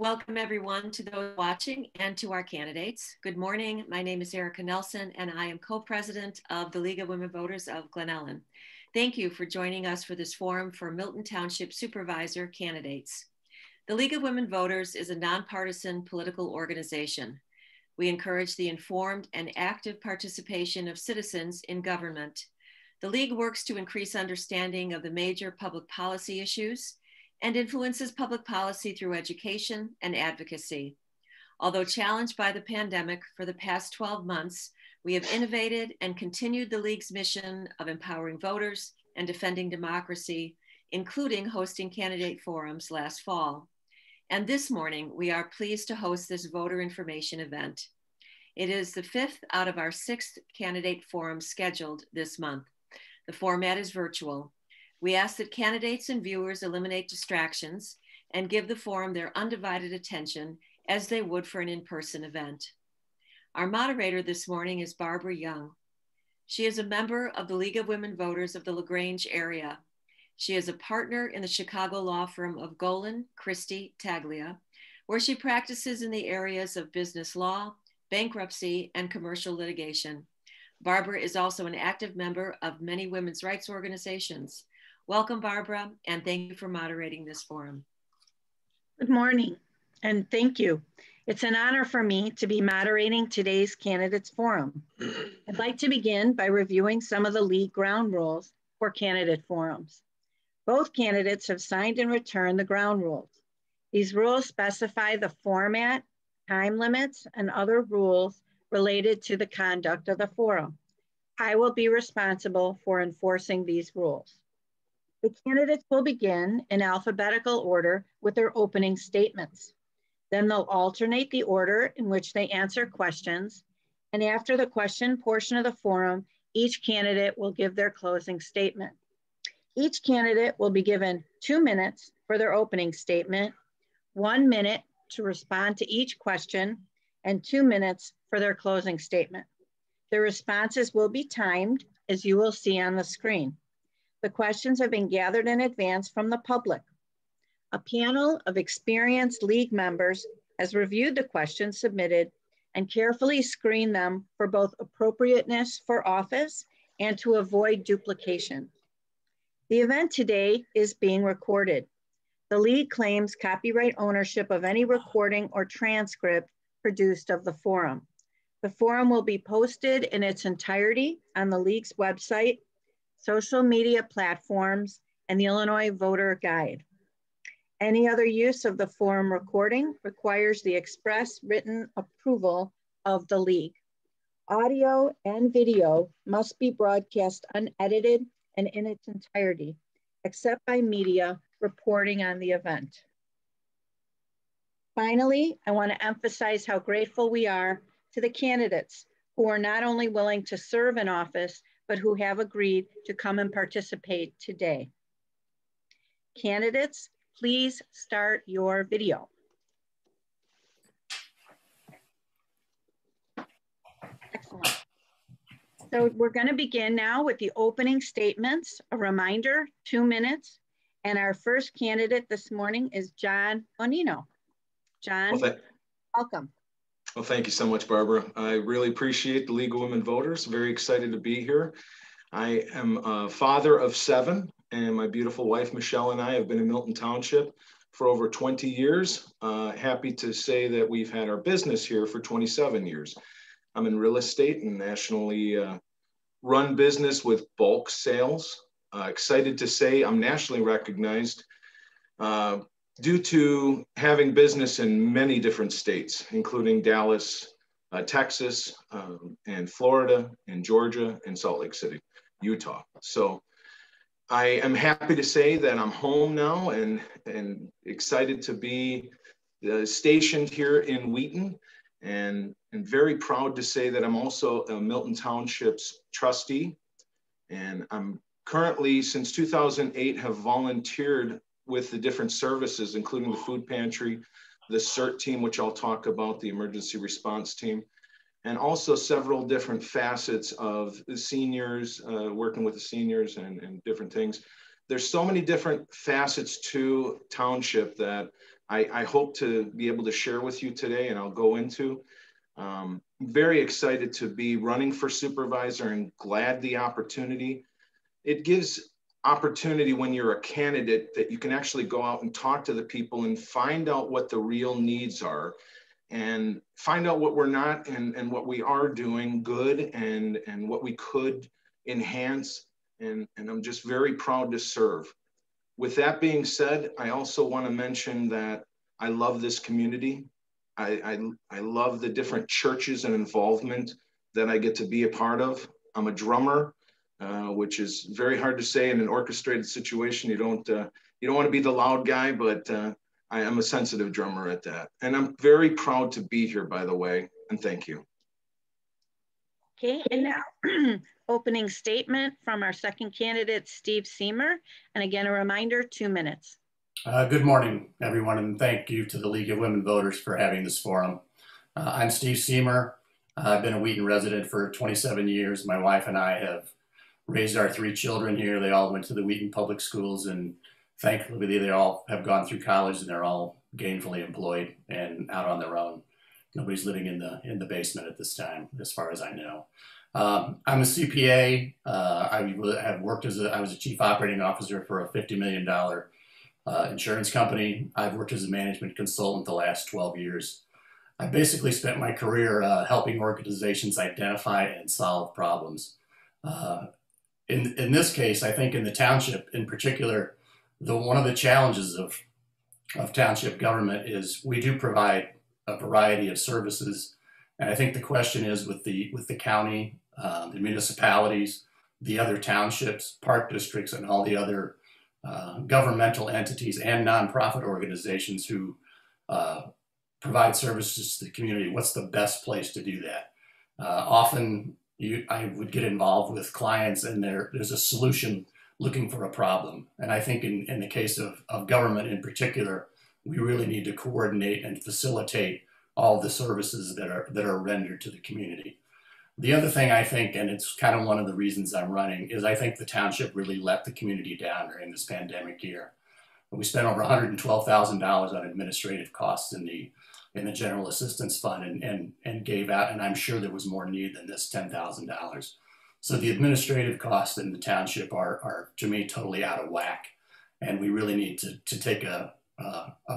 Welcome everyone to those watching and to our candidates. Good morning. My name is Erica Nelson and I am co-president of the League of Women Voters of Glen Ellyn. Thank you for joining us for this forum for Milton Township Supervisor candidates. The League of Women Voters is a nonpartisan political organization. We encourage the informed and active participation of citizens in government. The League works to increase understanding of the major public policy issues and influences public policy through education and advocacy. Although challenged by the pandemic for the past 12 months, we have innovated and continued the League's mission of empowering voters and defending democracy, including hosting candidate forums last fall. And this morning, we are pleased to host this voter information event. It is the 5th out of our 6th candidate forums scheduled this month. The format is virtual. We ask that candidates and viewers eliminate distractions and give the forum their undivided attention as they would for an in-person event. Our moderator this morning is Barbara Yong. She is a member of the League of Women Voters of the LaGrange area. She is a partner in the Chicago law firm of Golan, Christie, Taglia, where she practices in the areas of business law, bankruptcy, and commercial litigation. Barbara is also an active member of many women's rights organizations. Welcome, Barbara, and thank you for moderating this forum. Good morning, and thank you. It's an honor for me to be moderating today's candidates forum. I'd like to begin by reviewing some of the League ground rules for candidate forums. Both candidates have signed and returned the ground rules. These rules specify the format, time limits, and other rules related to the conduct of the forum. I will be responsible for enforcing these rules. The candidates will begin in alphabetical order with their opening statements. Then they'll alternate the order in which they answer questions. And after the question portion of the forum, each candidate will give their closing statement. Each candidate will be given 2 minutes for their opening statement, 1 minute to respond to each question, and 2 minutes for their closing statement. The responses will be timed, as you will see on the screen. The questions have been gathered in advance from the public. A panel of experienced League members has reviewed the questions submitted and carefully screened them for both appropriateness for office and to avoid duplication. The event today is being recorded. The League claims copyright ownership of any recording or transcript produced of the forum. The forum will be posted in its entirety on the League's website, social media platforms, and the Illinois Voter Guide. Any other use of the forum recording requires the express written approval of the League. Audio and video must be broadcast unedited and in its entirety, except by media reporting on the event. Finally, I want to emphasize how grateful we are to the candidates who are not only willing to serve in office, but who have agreed to come and participate today. Candidates, please start your video. Excellent. So we're going to begin now with the opening statements. A reminder, 2 minutes. And our first candidate this morning is John Bonino. John, welcome. Well, thank you so much, Barbara. I really appreciate the League of Women Voters. Very excited to be here. I am a father of 7, and my beautiful wife, Michelle, and I have been in Milton Township for over 20 years. Happy to say that we've had our business here for 27 years. I'm in real estate and nationally run business with bulk sales. Excited to say I'm nationally recognized due to having business in many different states, including Dallas, Texas, and Florida, and Georgia, and Salt Lake City, Utah. So I am happy to say that I'm home now and excited to be stationed here in Wheaton, and very proud to say that I'm also a Milton Township's trustee. And I'm currently, since 2008, have volunteered with the different services, including the food pantry, the CERT team, which I'll talk about, the emergency response team, and also several different facets of the seniors, working with the seniors and different things. There's so many different facets to Township that I hope to be able to share with you today, and I'll go into. Very excited to be running for supervisor and glad the opportunity. It gives opportunity when you're a candidate that you can actually go out and talk to the people and find out what the real needs are and find out what we're not and what we are doing good and what we could enhance. And I'm just very proud to serve. With that being said, I also want to mention that I love this community. I love the different churches and involvement that I get to be a part of. I'm a drummer, which is very hard to say in an orchestrated situation. You don't want to be the loud guy, but I am a sensitive drummer at that. And I'm very proud to be here, by the way, and thank you. Okay, and now opening statement from our second candidate, Steve Seamer. And again, a reminder, 2 minutes. Good morning, everyone, and thank you to the League of Women Voters for having this forum. I'm Steve Seamer. I've been a Wheaton resident for 27 years. My wife and I have raised our 3 children here. They all went to the Wheaton public schools, and thankfully they all have gone through college and they're all gainfully employed and out on their own. Nobody's living in the basement at this time, as far as I know. I'm a CPA. I was a chief operating officer for a $50 million insurance company. I've worked as a management consultant the last 12 years. I basically spent my career helping organizations identify and solve problems. In this case, I think in the township in particular, one of the challenges of township government is we do provide a variety of services. And I think the question is with the county, the municipalities, the other townships, park districts, and all the other governmental entities and nonprofit organizations who provide services to the community, what's the best place to do that? Often I would get involved with clients and there's a solution looking for a problem. And I think in the case of government in particular, we really need to coordinate and facilitate all the services that are rendered to the community. The other thing I think, and it's kind of one of the reasons I'm running, is I think the township really let the community down during this pandemic year. We spent over $112,000 on administrative costs in the General Assistance Fund and gave out, and I'm sure there was more need than this $10,000. So the administrative costs in the township are to me totally out of whack, and we really need to take a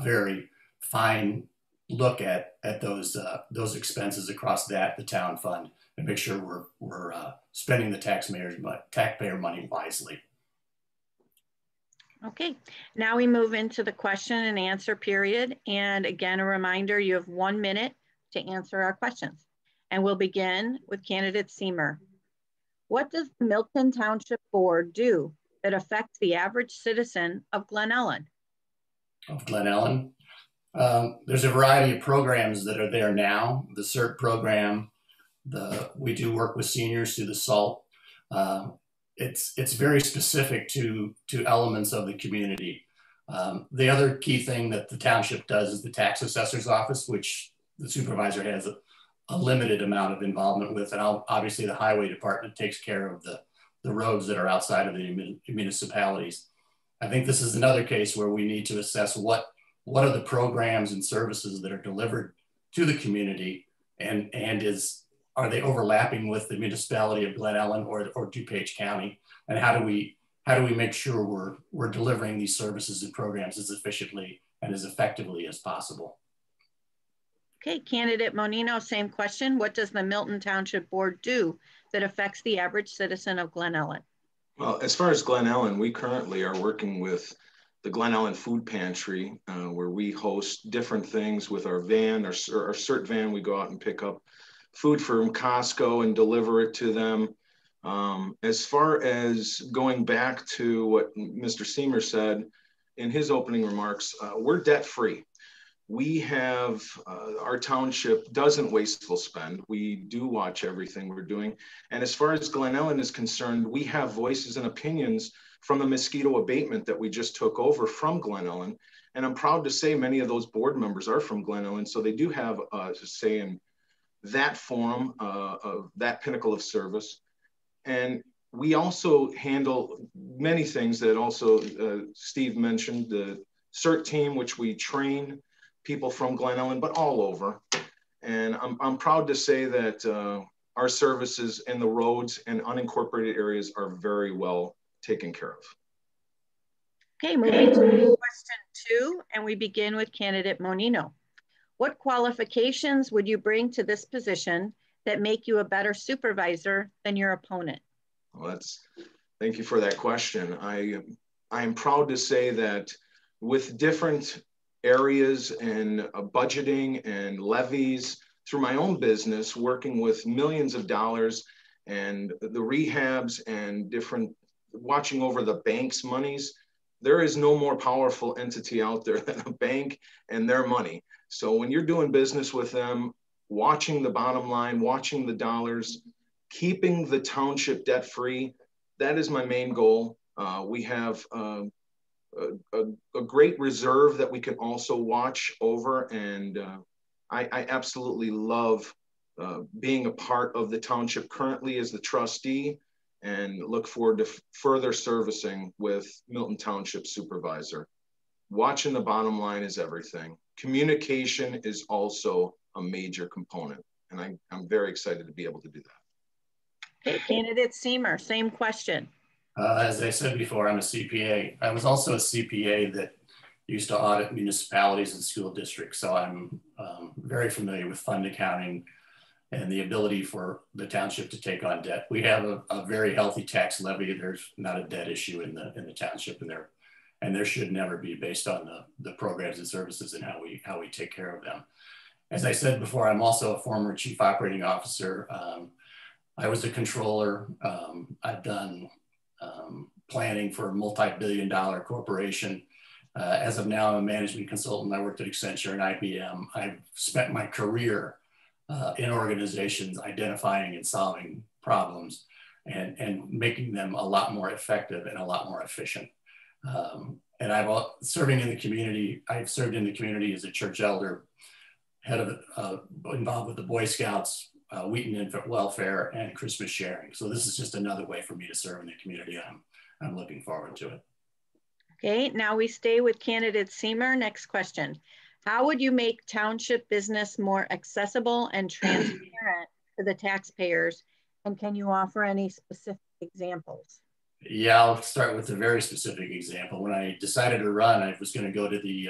very fine look at those expenses across the town fund and make sure we're spending the taxpayer money wisely. Okay, now we move into the question and answer period. And again, a reminder, you have 1 minute to answer our questions. And we'll begin with candidate Seamer. What does the Milton Township Board do that affects the average citizen of Glen Ellyn? Of Glen Ellyn? There's a variety of programs that are there now. The CERT program, we do work with seniors through the SALT. It's very specific to elements of the community. The other key thing that the township does is the tax assessor's office, which the supervisor has a limited amount of involvement with. And obviously the highway department takes care of the roads that are outside of the municipalities. I think this is another case where we need to assess what are the programs and services that are delivered to the community, and are they overlapping with the municipality of Glen Ellyn or DuPage County? And how do we make sure we're delivering these services and programs as efficiently and as effectively as possible? Okay, candidate Bonino, same question. What does the Milton Township Board do that affects the average citizen of Glen Ellyn? Well, as far as Glen Ellyn, we currently are working with the Glen Ellyn Food Pantry, where we host different things with our van, our CERT van. We go out and pick up food from Costco and deliver it to them. As far as going back to what Mr. Seamer said in his opening remarks, we're debt free. We have, our township doesn't wasteful spend. We do watch everything we're doing. And as far as Glen Ellyn is concerned, we have voices and opinions from the mosquito abatement that we just took over from Glen Ellyn. And I'm proud to say many of those board members are from Glen Ellyn. So they do have a say in that forum, of that pinnacle of service. And we also handle many things that also Steve mentioned, the CERT team, which we train people from Glen Ellyn, but all over. And I'm proud to say that our services in the roads and unincorporated areas are very well taken care of. Okay, moving to question 2, and we begin with candidate Bonino. What qualifications would you bring to this position that make you a better supervisor than your opponent? Well, thank you for that question. I am proud to say that with different areas and budgeting and levies through my own business, working with millions of dollars and the rehabs and watching over the bank's monies, there is no more powerful entity out there than a bank and their money. So when you're doing business with them, watching the bottom line, watching the dollars, keeping the township debt-free, that is my main goal. We have a great reserve that we can also watch over, and I absolutely love being a part of the township currently as the trustee, and look forward to further servicing with Milton Township Supervisor. Watching the bottom line is everything. Communication is also a major component, and I'm very excited to be able to do that. Okay, candidate Seamer, same question. As I said before, I'm a CPA. I was also a CPA that used to audit municipalities and school districts, so I'm very familiar with fund accounting and the ability for the township to take on debt. We have a very healthy tax levy. There's not a debt issue in the township, and there should never be, based on the programs and services and how we take care of them. As I said before, I'm also a former chief operating officer. I was a controller. I've done planning for a multi-billion-dollar corporation. As of now, I'm a management consultant. I worked at Accenture and IBM. I've spent my career in organizations identifying and solving problems and making them a lot more effective and a lot more efficient. And serving in the community. I've served in the community as a church elder, head of involved with the Boy Scouts, Wheaton Infant Welfare, and Christmas sharing. So this is just another way for me to serve in the community. I'm looking forward to it. Okay, now we stay with candidate Seamer. Next question. How would you make township business more accessible and transparent to the taxpayers? And can you offer any specific examples? Yeah, I'll start with a very specific example. When I decided to run, I was going to go to the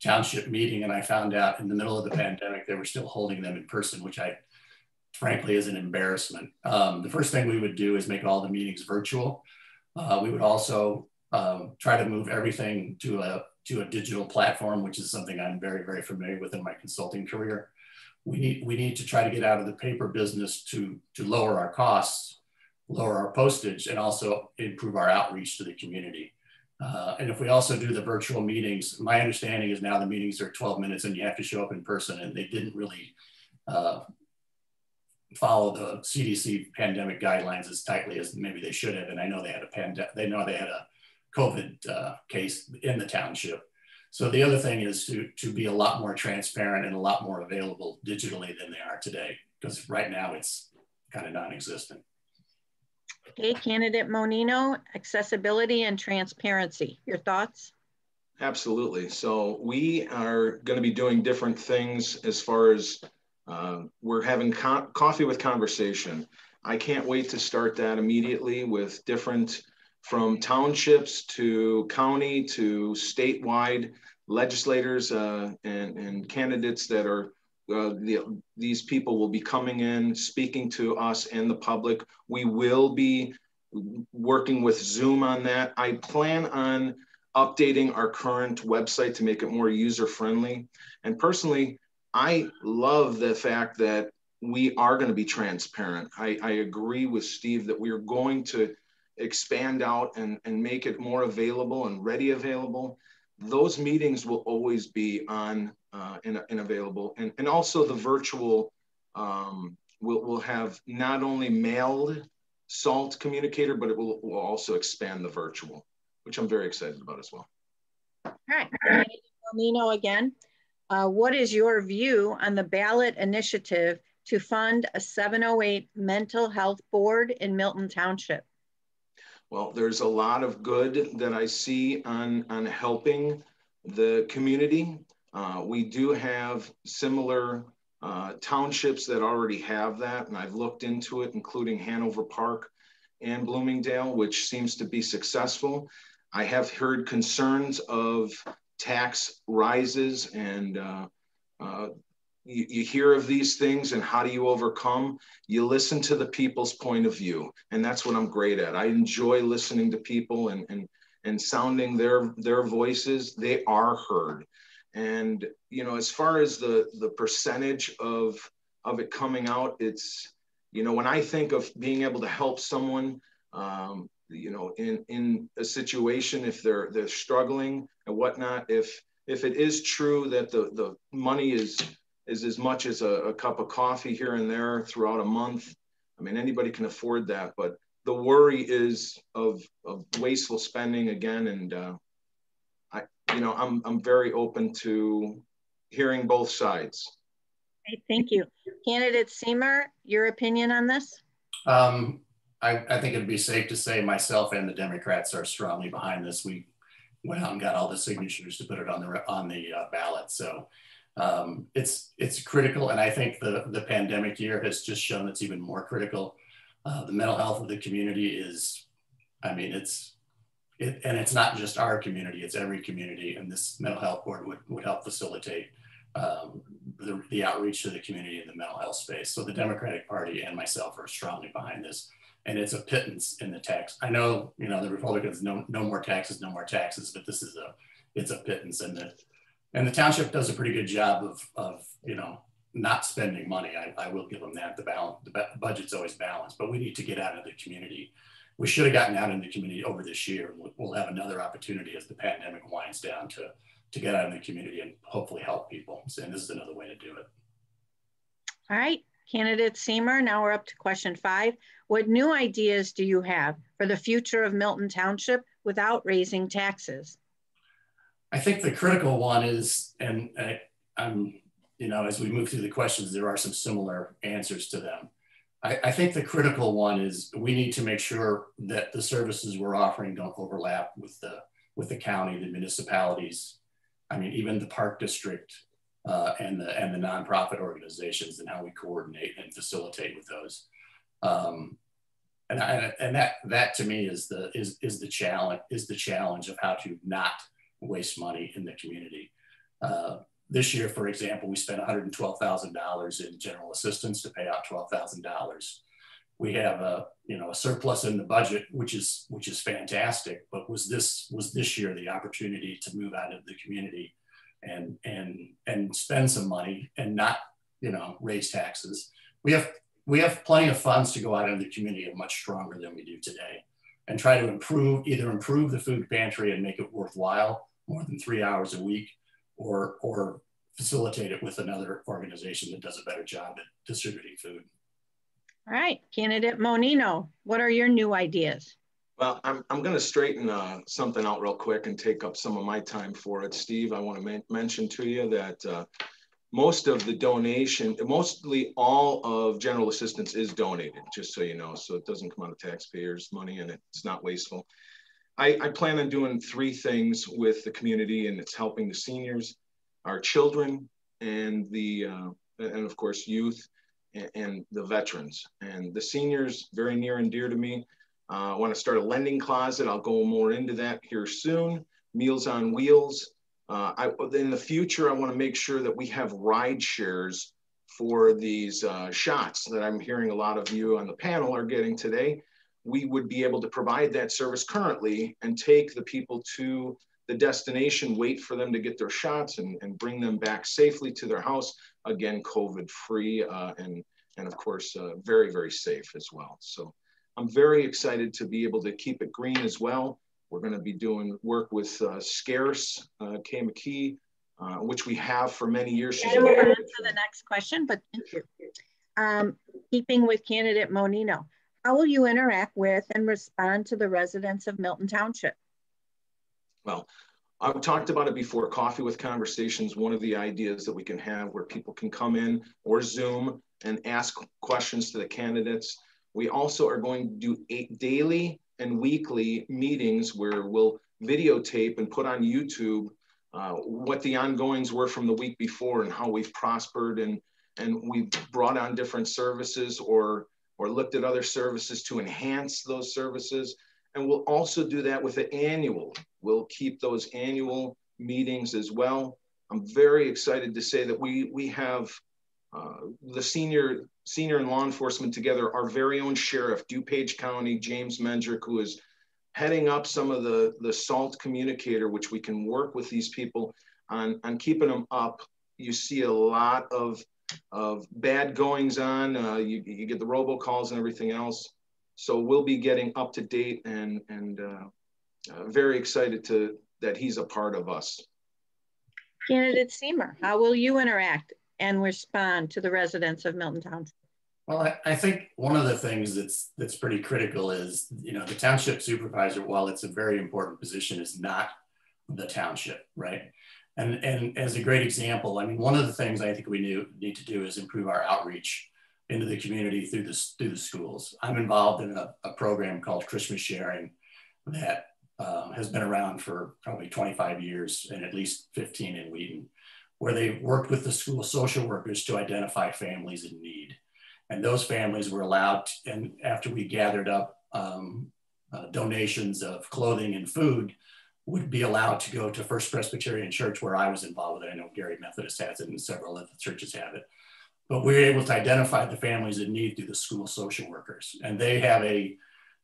township meeting, and I found out in the middle of the pandemic, they were still holding them in person, which frankly is an embarrassment. The first thing we would do is make all the meetings virtual. We would also try to move everything to a digital platform, which is something I'm very, very familiar with in my consulting career. We need to try to get out of the paper business to lower our costs, lower our postage, and also improve our outreach to the community. And if we also do the virtual meetings, my understanding is now the meetings are 12 minutes and you have to show up in person, and they didn't really follow the CDC pandemic guidelines as tightly as maybe they should have. And I know they had a COVID case in the township. So the other thing is to be a lot more transparent and a lot more available digitally than they are today, because right now it's kind of non-existent. Okay, candidate Bonino, accessibility and transparency. Your thoughts? Absolutely. So we are going to be doing different things as far as we're having coffee with conversation. I can't wait to start that immediately with different, from townships to county to statewide legislators and candidates that are, these people will be coming in, speaking to us and the public. We will be working with Zoom on that. I plan on updating our current website to make it more user-friendly. And personally, I love the fact that we are going to be transparent. I agree with Steve that we are going to expand out and make it more available and ready available. Those meetings will always be on and available. And also the virtual will have not only mailed SALT communicator, but it will also expand the virtual, which I'm very excited about as well. All right, Bonino again. What is your view on the ballot initiative to fund a 708 mental health board in Milton Township? Well, there's a lot of good that I see on helping the community. We do have similar townships that already have that, and I've looked into it, including Hanover Park and Bloomingdale, which seems to be successful. I have heard concerns of tax rises, and you hear of these things, and how do you overcome? You listen to the people's point of view, and that's what I'm great at. I enjoy listening to people and sounding their voices. They are heard. And, you know, as far as the percentage of it coming out, it's, you know, when I think of being able to help someone, you know, in a situation, if they're struggling and whatnot, if it is true that the money is as much as a cup of coffee here and there throughout a month, I mean, anybody can afford that, but the worry is of wasteful spending again. And you know, I'm very open to hearing both sides. Okay, thank you. Candidate Seamer, your opinion on this? I think it'd be safe to say myself and the Democrats are strongly behind this. We went out and got all the signatures to put it on the ballot. So it's critical, and I think the pandemic year has just shown it's even more critical. The mental health of the community is, I mean, and it's not just our community, it's every community, and this mental health board would help facilitate the outreach to the community in the mental health space. So the Democratic Party and myself are strongly behind this, and it's a pittance in the tax. I know, you know, the Republicans, no more taxes, but this is it's a pittance, and the township does a pretty good job of you know, not spending money. I will give them that. The budget's always balanced, but we need to get out of the community. We should have gotten out in the community over this year. We'll have another opportunity as the pandemic winds down to get out in the community and hopefully help people. And this is another way to do it. All right, candidate Seamer, now we're up to question 5. What new ideas do you have for the future of Milton Township without raising taxes? I think the critical one is, and I'm, you know, as we move through the questions, there are some similar answers to them. I think the critical one is we need to make sure that the services we're offering don't overlap with the county, the municipalities. I mean, even the park district and the nonprofit organizations, and how we coordinate and facilitate with those. And that to me is the challenge of how to not waste money in the community. This year, for example, we spent $112,000 in general assistance to pay out $12,000. We have a surplus in the budget, which is fantastic. But was this year the opportunity to move out of the community and spend some money and not, you know, raise taxes? We have plenty of funds to go out into the community much stronger than we do today, and try to either improve the food pantry and make it worthwhile more than 3 hours a week, or facilitate it with another organization that does a better job at distributing food. All right, candidate Bonino, what are your new ideas? Well, I'm going to straighten something out real quick and take up some of my time for it. Steve, I want to mention to you that most of the donation, mostly all of general assistance is donated, just so you know, so it doesn't come out of taxpayers' money, and it's not wasteful. I plan on doing 3 things with the community, and it's helping the seniors, our children, and and of course youth and the veterans. And the seniors, very near and dear to me. I want to start a lending closet. I'll go more into that here soon. Meals on Wheels. In the future, I want to make sure that we have ride shares for these shots that I'm hearing a lot of you on the panel are getting today. We would be able to provide that service currently and take the people to the destination, wait for them to get their shots, and bring them back safely to their house. Again, COVID-free and of course, very, very safe as well. So I'm very excited to be able to keep it green as well. We're going to be doing work with Scarce, Kay McKee, which we have for many years. I'm going to move on to the next question, but thank you. Keeping with candidate Bonino, how will you interact with and respond to the residents of Milton Township? Well, I've talked about it before, Coffee with Conversations, one of the ideas that we can have where people can come in or Zoom and ask questions to the candidates. We also are going to do 8 daily and weekly meetings where we'll videotape and put on YouTube what the ongoings were from the week before and how we've prospered, and we've brought on different services or looked at other services to enhance those services. And we'll also do that with the annual. We'll keep those annual meetings as well. I'm very excited to say that we have the senior in law enforcement together, our very own sheriff, DuPage County, James Mendrick, who is heading up some of the SALT communicator, which we can work with these people on keeping them up. You see a lot of bad goings on. You get the robocalls and everything else. So we'll be getting up to date and very excited that he's a part of us. Candidate Seamer, how will you interact and respond to the residents of Milton Township? Well, I think one of the things that's pretty critical is, the township supervisor, while it's a very important position, is not the township, right? And as a great example, I mean, one of the things I think we need to do is improve our outreach into the community through the schools. I'm involved in a program called Christmas Sharing that has been around for probably 25 years and at least 15 in Wheaton, where they worked with the school social workers to identify families in need. And those families were allowed, and after we gathered up donations of clothing and food, would be allowed to go to First Presbyterian Church, where I was involved with it. I know Gary Methodist has it and several other churches have it. But we were able to identify the families in need through the school social workers. And they have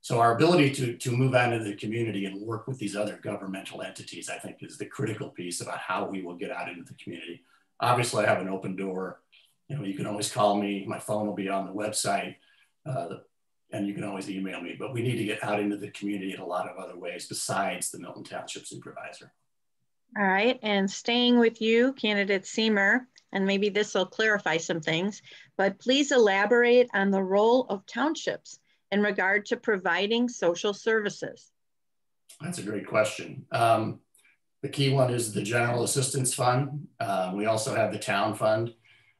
so our ability to move out into the community and work with these other governmental entities, I think, is the critical piece about how we will get out into the community. Obviously, I have an open door. You can always call me. My phone will be on the website, and you can always email me. But we need to get out into the community in a lot of other ways besides the Milton Township Supervisor. All right, and staying with you, Candidate Seamer, and maybe this will clarify some things, but please elaborate on the role of townships in regard to providing social services. That's a great question. The key one is the General Assistance Fund. We also have the Town Fund.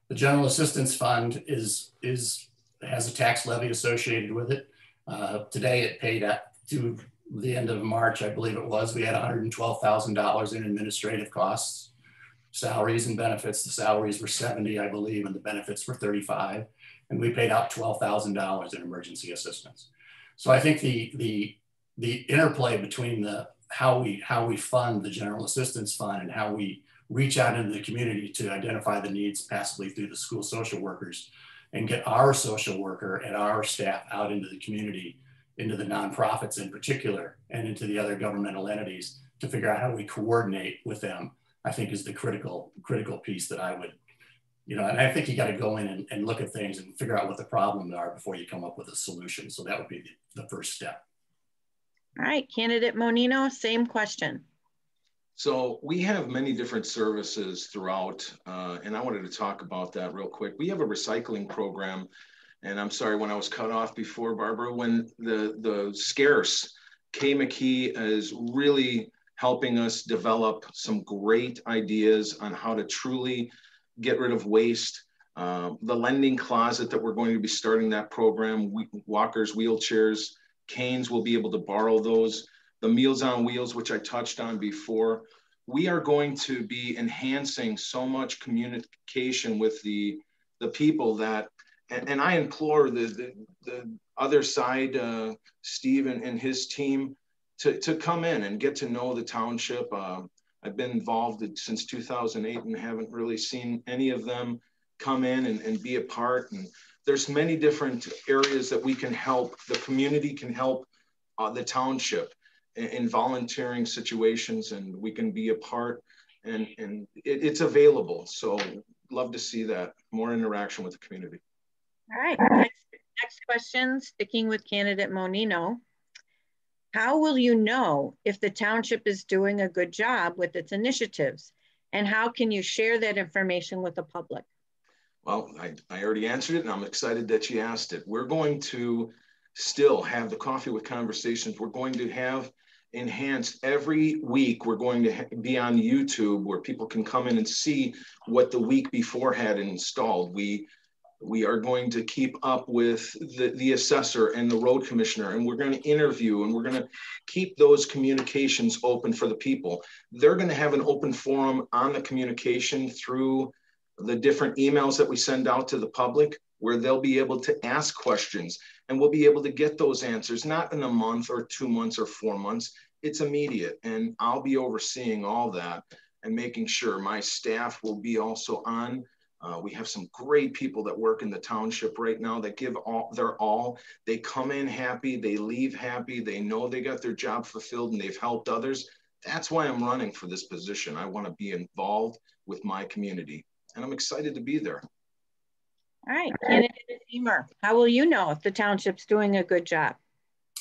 The General Assistance Fund has a tax levy associated with it. Today it paid up to the end of March, I believe it was. We had $112,000 in administrative costs, salaries and benefits. The salaries were 70, I believe, and the benefits were 35. And we paid out $12,000 in emergency assistance. So I think the interplay between how we fund the General Assistance Fund and how we reach out into the community to identify the needs passively through the school social workers and get our social worker and our staff out into the community, into the nonprofits in particular, and into the other governmental entities to figure out how we coordinate with them, I think is the critical piece that I would, and I think you got to go in and look at things and figure out what the problems are before you come up with a solution. So that would be the first step. All right, Candidate Bonino, same question. So we have many different services throughout, and I wanted to talk about that real quick. We have a recycling program, and I'm sorry when I was cut off before, Barbara, when the scarce, Kay McKee is really helping us develop some great ideas on how to truly get rid of waste. The lending closet that we're going to be starting that program, walkers, wheelchairs, canes will be able to borrow those. The Meals on Wheels, which I touched on before, we are going to be enhancing so much communication with the people that, and I implore the other side, Steve and his team, to come in and get to know the township. I've been involved since 2008 and haven't really seen any of them come in and be a part. And there's many different areas that we can help. The community can help the township in volunteering situations, and we can be a part, and it's available. So love to see that, more interaction with the community. All right, next question, sticking with Candidate Bonino. How will you know if the township is doing a good job with its initiatives? And how can you share that information with the public? Well, I already answered it, and I'm excited that you asked it. We're going to still have the Coffee with Conversations. We're going to have enhanced every week. We're going to be on YouTube where people can come in and see what the week before had installed. We We are going to keep up with the assessor and the road commissioner, and we're going to interview, and we're going to keep those communications open for the people. They're going to have an open forum on the communication through the different emails that we send out to the public, where they'll be able to ask questions, and we'll be able to get those answers, not in a month or 2 months or 4 months. It's immediate, and I'll be overseeing all that and making sure my staff will be also on. We have some great people that work in the township right now that give their all. They come in happy, they leave happy, they know they got their job fulfilled and they've helped others. That's why I'm running for this position. I want to be involved with my community, and I'm excited to be there. All right, candidate Seamer, how will you know if the township's doing a good job?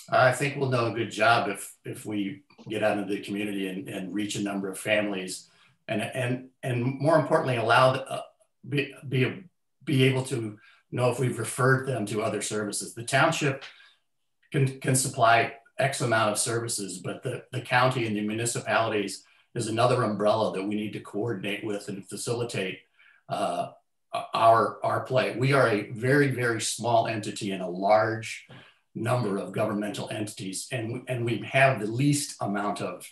I think we'll know a good job if we get out into the community and reach a number of families, and more importantly, allow be able to know if we've referred them to other services. The township can supply X amount of services, but the county and the municipalities is another umbrella that we need to coordinate with and facilitate our play. We are a very, very small entity in a large number of governmental entities, and we have the least amount of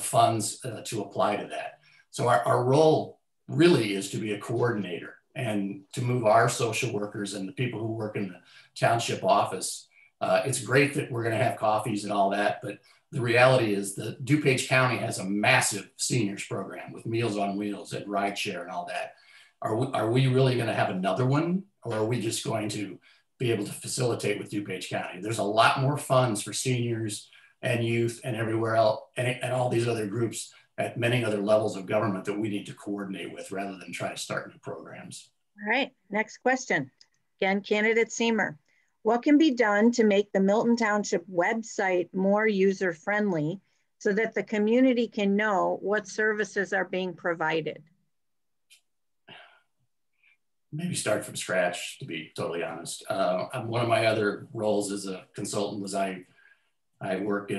funds to apply to that. So our role really is to be a coordinator and to move our social workers and the people who work in the township office. It's great that we're going to have coffees and all that, but the reality is that DuPage County has a massive seniors program with Meals on Wheels and rideshare and all that. Are we really going to have another one, or are we just going to be able to facilitate with DuPage County? There's a lot more funds for seniors and youth and everywhere else, and all these other groups at many other levels of government that we need to coordinate with rather than try to start new programs. All right, next question. Again, candidate Seamer. What can be done to make the Milton Township website more user-friendly so that the community can know what services are being provided? Maybe start from scratch, to be totally honest. One of my other roles as a consultant was I work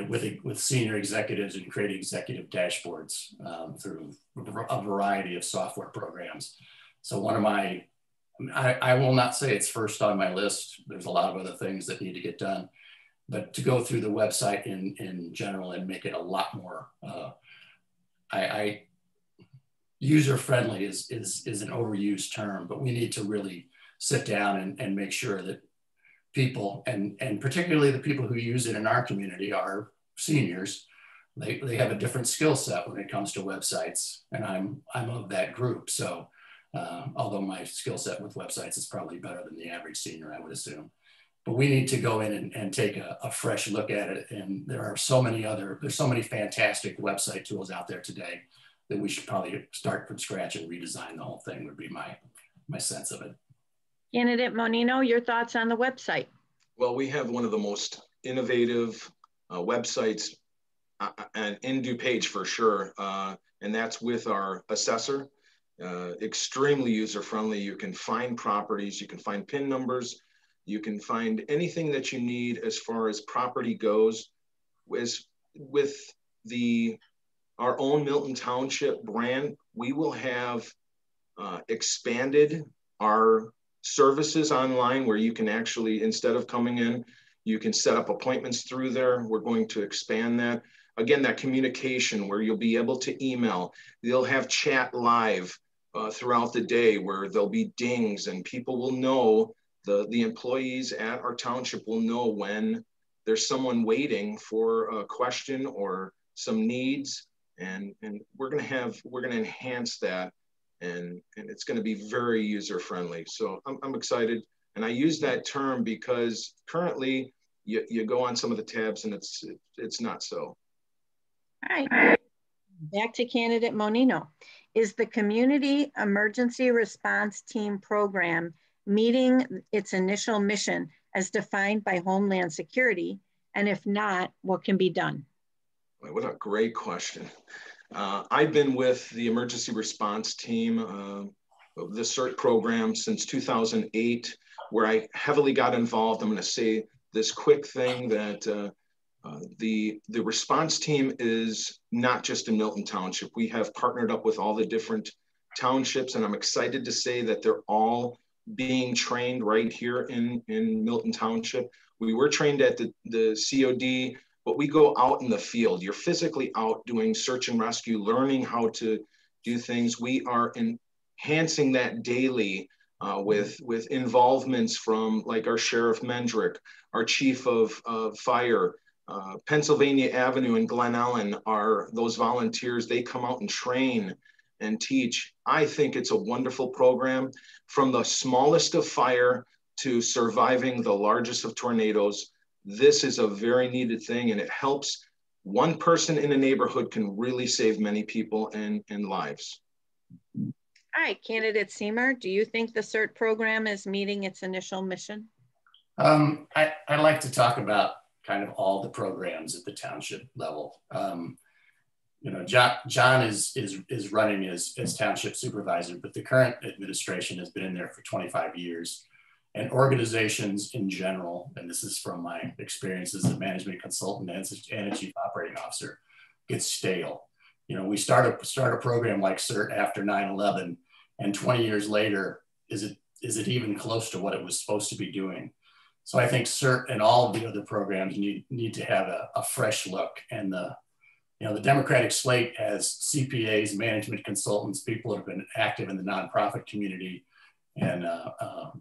with senior executives and create executive dashboards through a variety of software programs. So one of my, I will not say it's first on my list. There's a lot of other things that need to get done, but to go through the website in general and make it a lot more, user-friendly is an overused term, but we need to really sit down and make sure that people, and particularly the people who use it in our community are seniors. They have a different skill set when it comes to websites, and I'm of that group. So although my skill set with websites is probably better than the average senior, I would assume. But we need to go in and take a fresh look at it. And there's so many fantastic website tools out there today that we should probably start from scratch and redesign the whole thing, would be my sense of it. Candidate Bonino, your thoughts on the website? Well, we have one of the most innovative websites and in DuPage for sure, and that's with our assessor. Extremely user-friendly. You can find properties, you can find PIN numbers, you can find anything that you need as far as property goes. With our own Milton Township brand, we will have expanded our services online where you can actually, instead of coming in, you can set up appointments through there. We're going to expand that. Again, that communication where you'll be able to email. They'll have chat live throughout the day where there'll be dings, and people will know, the employees at our township will know when there's someone waiting for a question or some needs. And we're going to enhance that, and it's going to be very user friendly. So I'm excited, and I use that term because currently you go on some of the tabs and it's not so. All right, back to candidate Bonino. Is the Community Emergency Response Team program meeting its initial mission as defined by Homeland Security? And if not, what can be done? What a great question. I've been with the emergency response team, the CERT program, since 2008, where I heavily got involved. I'm going to say this quick thing that the response team is not just in Milton Township. We have partnered up with all the different townships, and I'm excited to say that they're all being trained right here in Milton Township. We were trained at the COD, but we go out in the field. You're physically out doing search and rescue, learning how to do things. We are enhancing that daily with involvements from like our Sheriff Mendrick, our Chief of Fire, Pennsylvania Avenue and Glen Ellyn are those volunteers. They come out and train and teach. I think it's a wonderful program, from the smallest of fire to surviving the largest of tornadoes. This is a very needed thing, and it helps. One person in a neighborhood can really save many people and lives. All right, candidate Seamer, do you think the CERT program is meeting its initial mission? I like to talk about kind of all the programs at the township level. You know, John is running as township supervisor, but the current administration has been in there for 25 years. And organizations in general, and this is from my experience as a management consultant and a chief operating officer, get stale. You know, we start a program like CERT after 9/11, and 20 years later, is it even close to what it was supposed to be doing? So I think CERT and all of the other programs need to have a fresh look. And the Democratic slate has CPAs, management consultants, people that have been active in the nonprofit community, and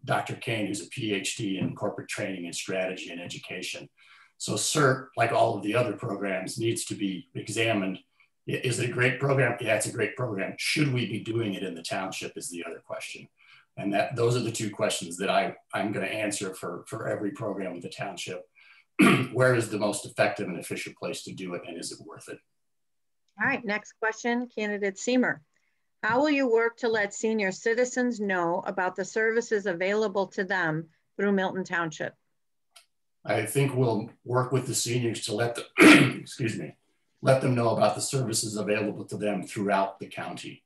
Dr. Kane, who's a PhD in corporate training and strategy and education. So CERT, like all of the other programs, needs to be examined. Is it a great program? Yeah, it's a great program. Should we be doing it in the township is the other question. And those are the two questions that I'm going to answer for every program with the township. Where is the most effective and efficient place to do it, and is it worth it? All right, next question, candidate Seamer. How will you work to let senior citizens know about the services available to them through Milton Township? I think we'll work with the seniors to let them, let them know about the services available to them throughout the county.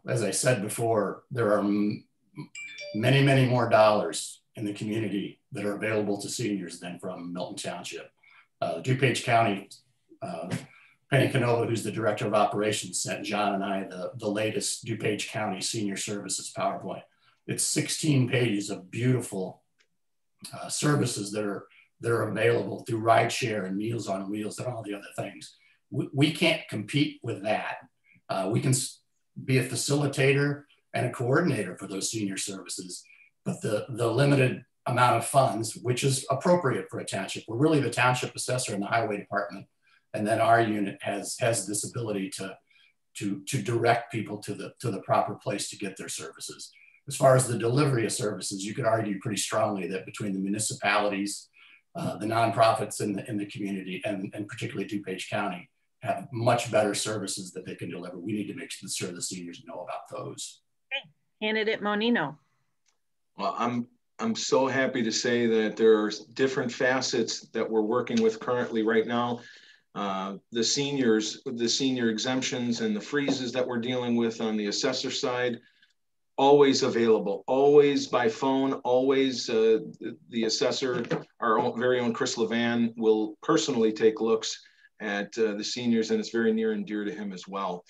As I said before, there are many, many more dollars in the community that are available to seniors than from Milton Township. DuPage County, Penny Canova, who's the director of operations, sent John and I the latest DuPage County Senior Services PowerPoint. It's 16 pages of beautiful services that are available through rideshare and Meals on Wheels and all the other things. We can't compete with that. We can be a facilitator and a coordinator for those senior services, but the limited amount of funds, which is appropriate for a township. We're really the township assessor and the highway department, and then our unit has this ability to direct people to the proper place to get their services. As far as the delivery of services, you could argue pretty strongly that between the municipalities, the nonprofits in the community, and particularly DuPage County, have much better services that they can deliver. We need to make sure the seniors know about those. Okay. Candidate Bonino. Well, I'm so happy to say that there's different facets that we're working with currently right now. The senior exemptions and the freezes that we're dealing with on the assessor side, always available, always by phone, always the assessor, our very own Chris Levan, will personally take looks at the seniors, and it's very near and dear to him as well.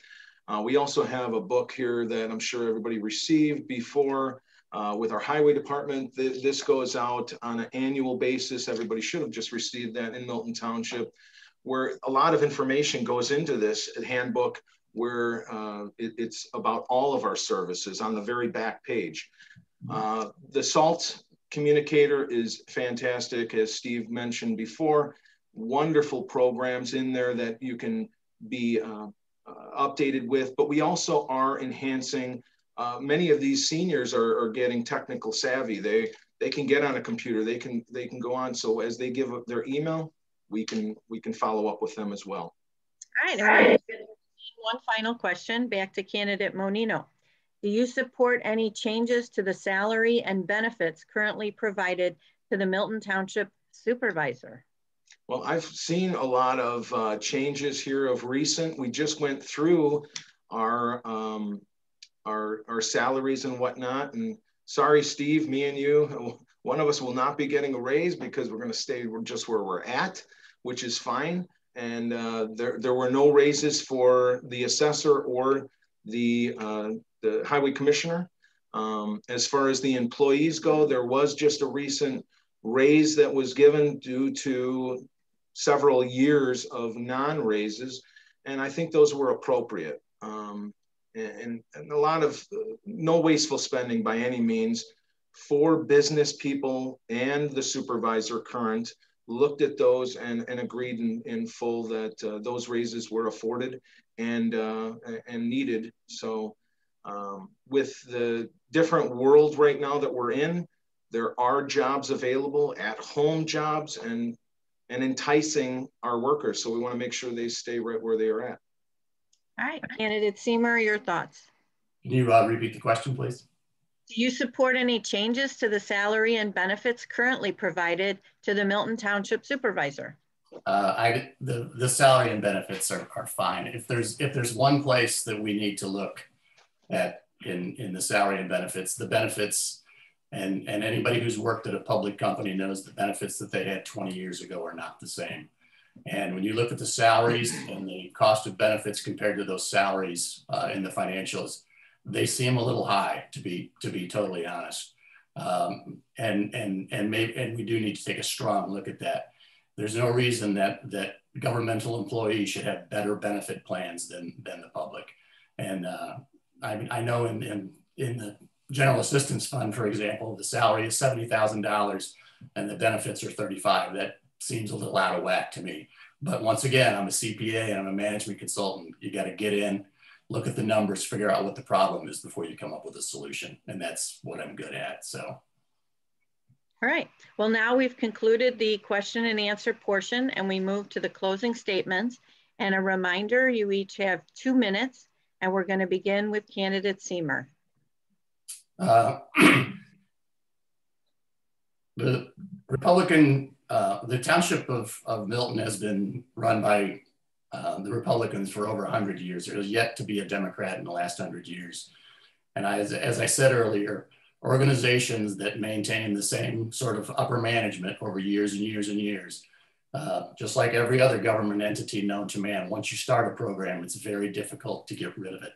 We also have a book here that I'm sure everybody received before with our highway department. This goes out on an annual basis. Everybody should have just received that in Milton Township, where a lot of information goes into this handbook, where it's about all of our services on the very back page. The SALT communicator is fantastic, as Steve mentioned before. Wonderful programs in there that you can be updated with, but we also are enhancing. Many of these seniors are getting technical savvy. They can get on a computer. They can go on. So as they give up their email, we can follow up with them as well. All right. One final question back to candidate Bonino. Do you support any changes to the salary and benefits currently provided to the Milton Township Supervisor? Well, I've seen a lot of changes here of recent. We just went through our salaries and whatnot. And sorry, Steve, me and you, one of us will not be getting a raise because we're going to stay just where we're at, which is fine. And there were no raises for the assessor or the highway commissioner. As far as the employees go, there was just a recent raise that was given due to several years of non-raises, and I think those were appropriate. And a lot of no wasteful spending by any means. For business people and the supervisor current looked at those and agreed in full that those raises were afforded and needed. So with the different world right now that we're in, there are jobs available, at-home jobs, and enticing our workers. So we want to make sure they stay right where they are at. All right, candidate Seymour, your thoughts. Can you repeat the question, please? Do you support any changes to the salary and benefits currently provided to the Milton Township Supervisor? The salary and benefits are fine. If there's one place that we need to look at in the salary and benefits, and anybody who's worked at a public company knows the benefits that they had 20 years ago are not the same. And when you look at the salaries and the cost of benefits compared to those salaries in the financials, they seem a little high, to be totally honest. And we do need to take a strong look at that. There's no reason that governmental employees should have better benefit plans than the public. And I know in the General Assistance Fund, for example, the salary is $70,000 and the benefits are $35,000. That seems a little out of whack to me. But once again, I'm a CPA and I'm a management consultant. You got to get in, look at the numbers, figure out what the problem is before you come up with a solution. And that's what I'm good at, so. All right, well, now we've concluded the question and answer portion and we move to the closing statements. And a reminder, you each have 2 minutes and we're gonna begin with candidate Seymour. The township of Milton has been run by the Republicans for over 100 years. There has yet to be a Democrat in the last 100 years. And as I said earlier, organizations that maintain the same sort of upper management over years and years and years, just like every other government entity known to man, once you start a program, it's very difficult to get rid of it.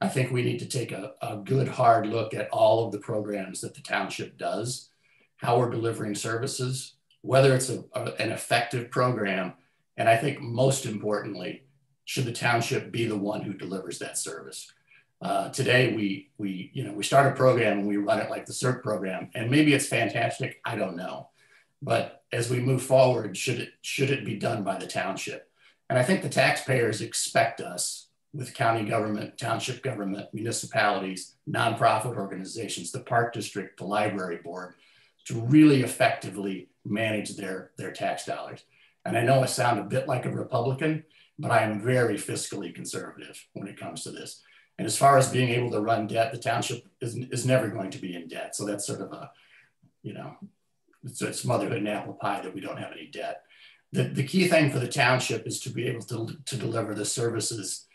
I think we need to take a good hard look at all of the programs that the township does, how we're delivering services, whether it's an effective program, and I think most importantly, should the township be the one who delivers that service? Today, we start a program and we run it like the CERT program, and maybe it's fantastic, I don't know. But as we move forward, should it be done by the township? And I think the taxpayers expect us, with county government, township government, municipalities, nonprofit organizations, the park district, the library board, to really effectively manage their tax dollars. And I know I sound a bit like a Republican, but I am very fiscally conservative when it comes to this. And as far as being able to run debt, the township is never going to be in debt. So that's sort of a, it's motherhood and apple pie that we don't have any debt. The key thing for the township is to be able to deliver the services,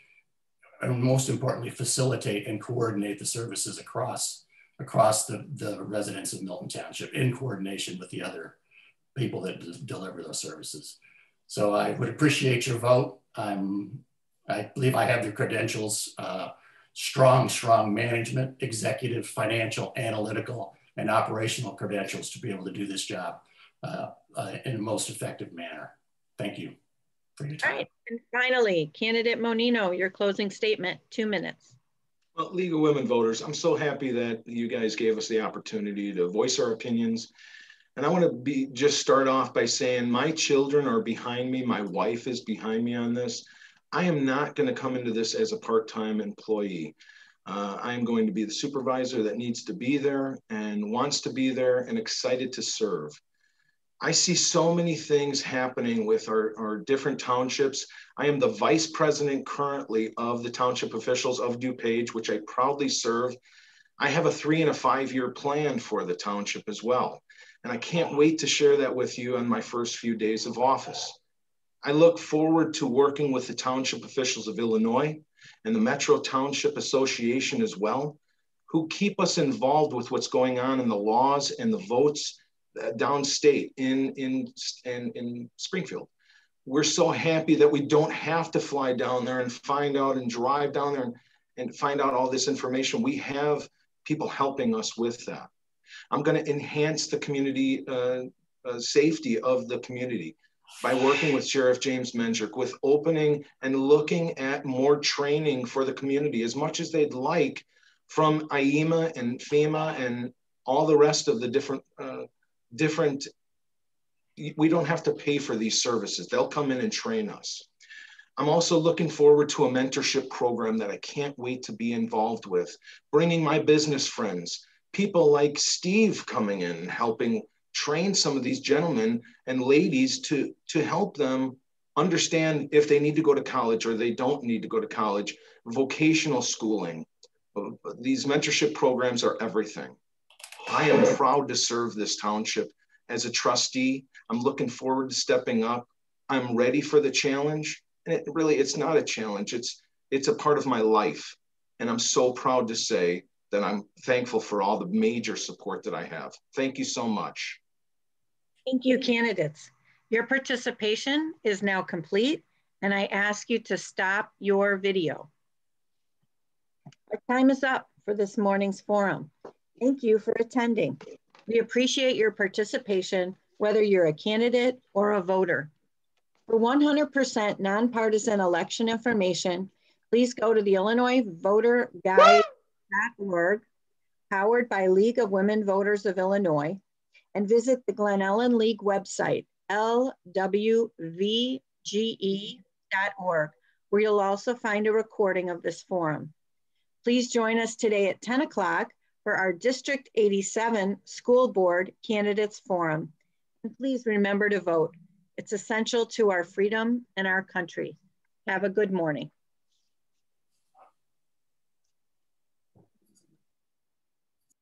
and most importantly, facilitate and coordinate the services across the residents of Milton Township in coordination with the other people that deliver those services. So I would appreciate your vote. I believe I have the credentials, strong management, executive, financial, analytical, and operational credentials to be able to do this job in the most effective manner. Thank you for your time. All right, and finally, candidate Bonino, your closing statement, 2 minutes. Well, League of Women Voters, I'm so happy that you guys gave us the opportunity to voice our opinions. And I want to just start off by saying my children are behind me. My wife is behind me on this. I am not going to come into this as a part-time employee. I'm going to be the supervisor that needs to be there and wants to be there and excited to serve. I see so many things happening with our different townships. I am the vice president currently of the township officials of DuPage, which I proudly serve. I have a 3- and 5-year plan for the township as well. And I can't wait to share that with you on my first few days of office. I look forward to working with the township officials of Illinois and the Metro Township Association as well, who keep us involved with what's going on in the laws and the votes downstate in Springfield. We're so happy that we don't have to fly down there and find out and drive down there and find out all this information. We have people helping us with that. I'm going to enhance the community safety of the community by working with Sheriff James Mendrick, with opening and looking at more training for the community as much as they'd like from IEMA and FEMA and all the rest of the different, we don't have to pay for these services. They'll come in and train us. I'm also looking forward to a mentorship program that I can't wait to be involved with, bringing my business friends, people like Steve coming in and helping train some of these gentlemen and ladies to help them understand if they need to go to college or they don't need to go to college, vocational schooling. These mentorship programs are everything. I am proud to serve this township as a trustee. I'm looking forward to stepping up. I'm ready for the challenge. And it's not a challenge. It's a part of my life. And I'm so proud to say that I'm thankful for all the major support that I have. Thank you so much. Thank you, candidates. Your participation is now complete, and I ask you to stop your video. Our time is up for this morning's forum. Thank you for attending. We appreciate your participation, whether you're a candidate or a voter. For 100% nonpartisan election information, please go to the LWVGuide.org, powered by League of Women Voters of Illinois, and visit the Glen Ellyn League website, LWVGE.org, where you'll also find a recording of this forum. Please join us today at 10 o'clock for our District 87 School Board Candidates Forum. And please remember to vote. It's essential to our freedom and our country. Have a good morning.